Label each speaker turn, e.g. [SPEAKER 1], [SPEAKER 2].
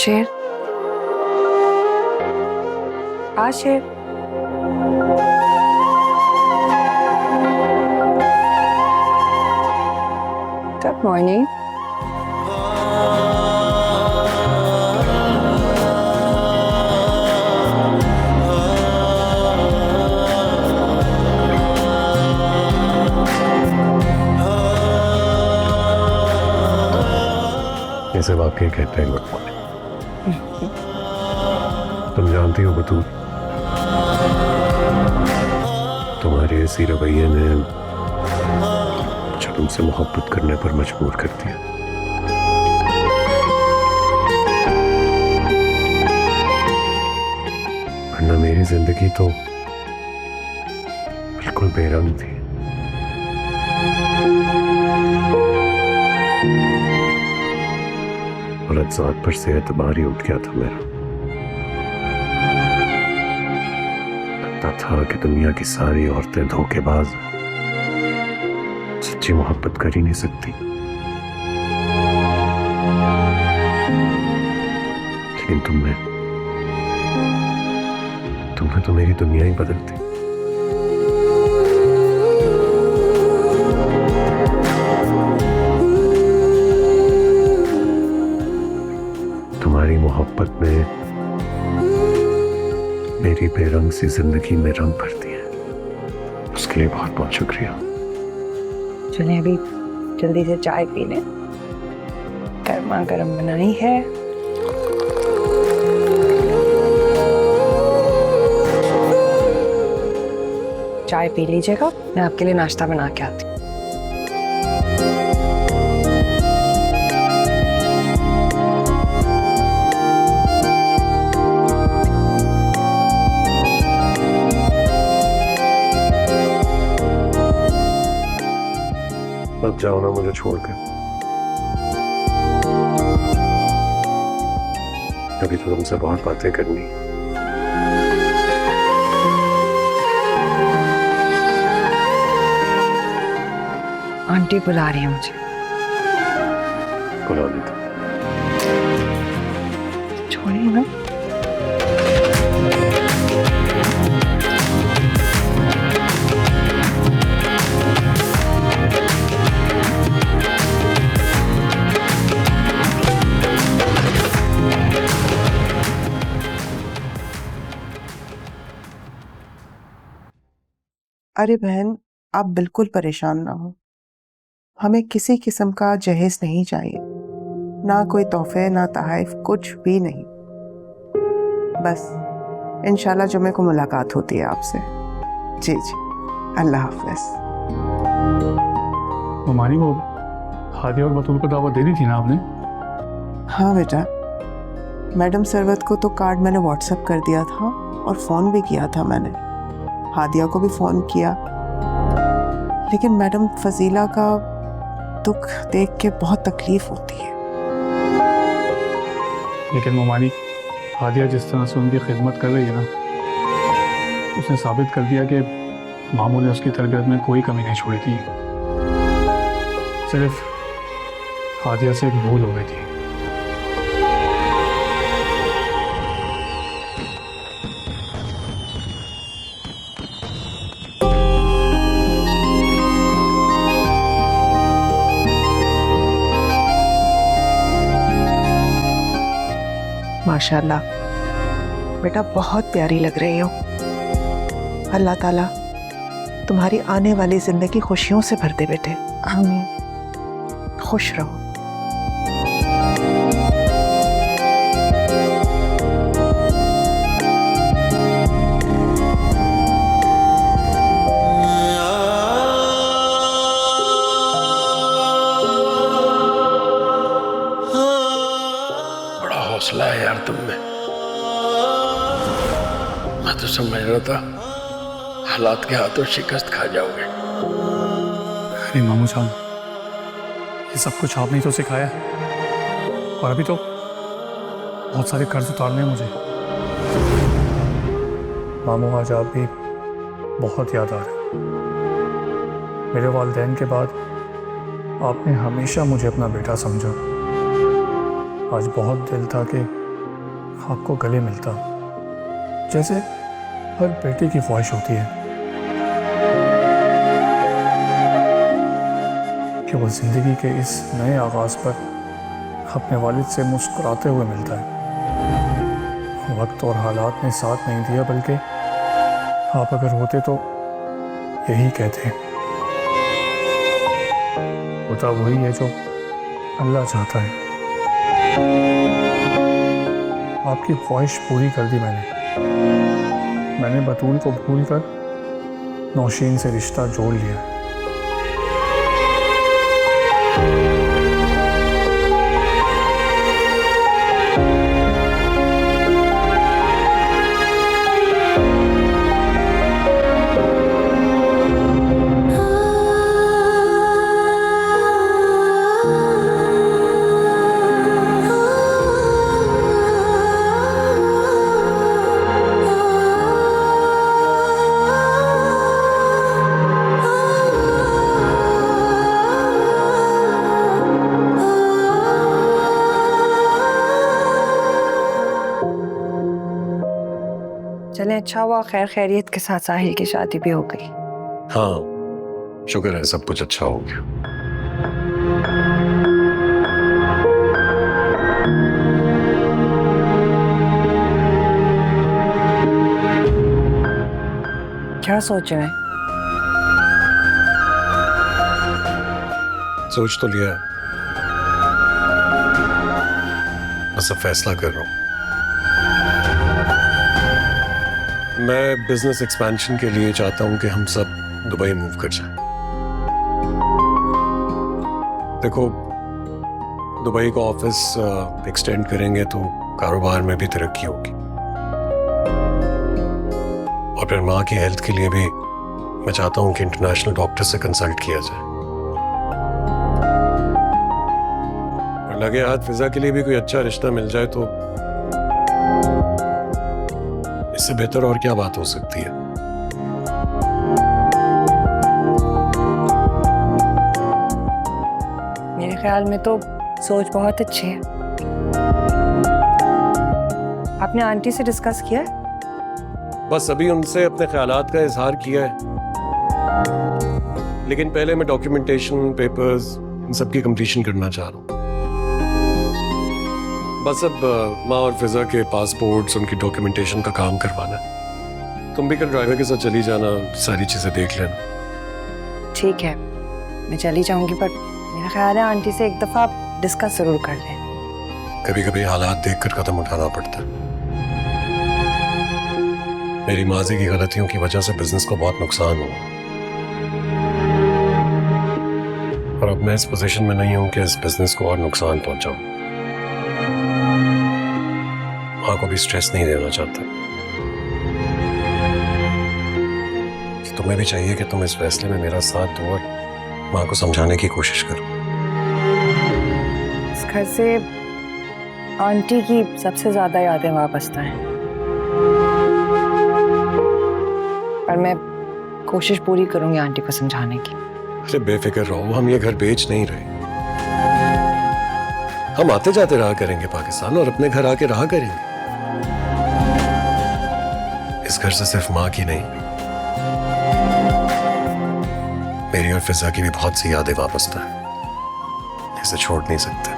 [SPEAKER 1] शेर, शेर। Good morning.
[SPEAKER 2] इसे वाकई कहते हैं गुड मॉर्निंग। तुम जानती हो बतूल, तुम्हारे इसी रवैये ने मुझे तुमसे मोहब्बत करने पर मजबूर कर दिया। वरना मेरी जिंदगी तो बिल्कुल बेरंग थी। और अज्जात पर से एतबार ही उठ गया था मेरा। लगता था कि दुनिया की सारी औरतें धोखेबाज, सच्ची मोहब्बत कर ही नहीं सकती। लेकिन तुमने तो मेरी दुनिया ही बदल दी। तुम्हारी मोहब्बत ने मेरी बेरंग सी जिंदगी में रंग भर दिया। उसके लिए बहुत बहुत शुक्रिया।
[SPEAKER 1] चलें अभी जल्दी से चाय पी लें, गर्मा गर्म बनाई है। चाय पी लीजिएगा, मैं आपके लिए नाश्ता बना के आती हूँ।
[SPEAKER 2] मत जाओ ना मुझे छोड़कर। अभी तो तुमसे बहुत बातें करनी।
[SPEAKER 1] आंटी बुला रही है मुझे।
[SPEAKER 2] बुला लेता।
[SPEAKER 1] छोड़िए ना।
[SPEAKER 3] अरे बहन, आप बिल्कुल परेशान ना हो। हमें किसी किस्म का जहेज नहीं चाहिए, ना कोई तोहफे ना तोहफे, कुछ भी नहीं। बस इंशाल्लाह जुमे को मुलाकात होती है आपसे। जी जी, अल्लाह हाफ़िज़।
[SPEAKER 4] ममानी, वो हादिया और बतूल को दावत दे दी थी ना आपने?
[SPEAKER 3] हाँ बेटा, मैडम सरवत को तो कार्ड मैंने व्हाट्सएप कर दिया था और फ़ोन भी किया था मैंने। हादिया को भी फ़ोन किया, लेकिन मैडम फजीला का दुख देख के बहुत तकलीफ होती है।
[SPEAKER 4] लेकिन ममानी, हादिया जिस तरह से उनकी खिदमत कर रही है ना, उसने साबित कर दिया कि मामू ने उसकी तरबियत में कोई कमी नहीं छोड़ी थी। सिर्फ हादिया से एक भूल हो गई थी।
[SPEAKER 3] माशाल्लाह बेटा, बहुत प्यारी लग रही हो। अल्लाह ताला तुम्हारी आने वाली जिंदगी खुशियों से भर दे बेटे। आमीन। खुश रहो।
[SPEAKER 5] हौसला है यार तुम में। मैं तो समझ रहा था हालात के हाथों शिकस्त खा जाओगे।
[SPEAKER 4] अरे मामू साहब, ये सब कुछ आपने ही तो सिखाया, और अभी तो बहुत सारे कर्ज उतारने हैं मुझे। मामू, आज आप भी बहुत याद आ रहे। मेरे वालिदैन के बाद आपने हमेशा मुझे अपना बेटा समझा। आज बहुत दिल था कि आपको गले मिलता, जैसे हर बेटे की ख्वाहिश होती है कि वो ज़िंदगी के इस नए आगाज़ पर अपने वालिद से मुस्कुराते हुए मिलता है। वक्त और हालात ने साथ नहीं दिया, बल्कि आप अगर होते तो यही कहते हैं, होता वही है जो अल्लाह चाहता है। आपकी ख्वाहिश पूरी कर दी मैंने बतूल को भूलकर नौशीन से रिश्ता जोड़ लिया।
[SPEAKER 1] चले, अच्छा हुआ खैर खैरियत के साथ साहिल की शादी भी हो गई।
[SPEAKER 2] हाँ, शुक्र है सब कुछ अच्छा हो गया।
[SPEAKER 1] क्या सोच रहे हैं?
[SPEAKER 2] सोच तो लिया है, बस अब फैसला कर रहा हूं। मैं बिजनेस एक्सपेंशन के लिए चाहता हूं कि हम सब दुबई मूव कर जाएं। देखो, दुबई का ऑफिस एक्सटेंड करेंगे तो कारोबार में भी तरक्की होगी, और फिर माँ की हेल्थ के लिए भी मैं चाहता हूं कि इंटरनेशनल डॉक्टर से कंसल्ट किया जाए। और लगे हाथ फिजा के लिए भी कोई अच्छा रिश्ता मिल जाए तो इससे बेहतर और क्या बात हो सकती है।
[SPEAKER 1] मेरे ख्याल में तो सोच बहुत अच्छी है। आपने आंटी से डिस्कस किया है?
[SPEAKER 2] बस अभी उनसे अपने ख्यालात का इजहार किया है, लेकिन पहले मैं डॉक्यूमेंटेशन, पेपर्स, इन सब की कंप्लीशन करना चाह रहा हूँ। बस अब माँ और फिजा के पासपोर्ट्स, उनकी डॉक्यूमेंटेशन का काम करवाना है। तुम भी कल ड्राइवर के साथ चली जाना, सारी चीजें देख लेना।
[SPEAKER 1] ठीक है, मैं चली जाऊंगी, पर मेरा ख्याल है आंटी से एक दफा डिस्कस जरूर कर लें।
[SPEAKER 2] कभी कभी हालात देखकर कदम उठाना पड़ता है। मेरी माजी की गलतियों की वजह से बिजनेस को बहुत नुकसान हुआ, और अब मैं इस पोजीशन में नहीं हूं कि इस बिजनेस को और नुकसान पहुंचाऊं। माँ को भी स्ट्रेस नहीं देना चाहता। तुम्हें भी चाहिए कि तुम इस फैसले में मेरा साथ दो और माँ को समझाने की कोशिश करो।
[SPEAKER 1] इस घर से आंटी की सबसे ज्यादा यादें वाबस्ता हैं, पर मैं कोशिश पूरी करूंगी आंटी को समझाने की।
[SPEAKER 2] अरे बेफिक्र रहो, हम ये घर बेच नहीं रहे। हम आते जाते रहा करेंगे पाकिस्तान, और अपने घर आके रहा करेंगे। इस घर से सिर्फ माँ की नहीं, मेरी और फिजा की भी बहुत सी यादें वापस है। इसे छोड़ नहीं सकते।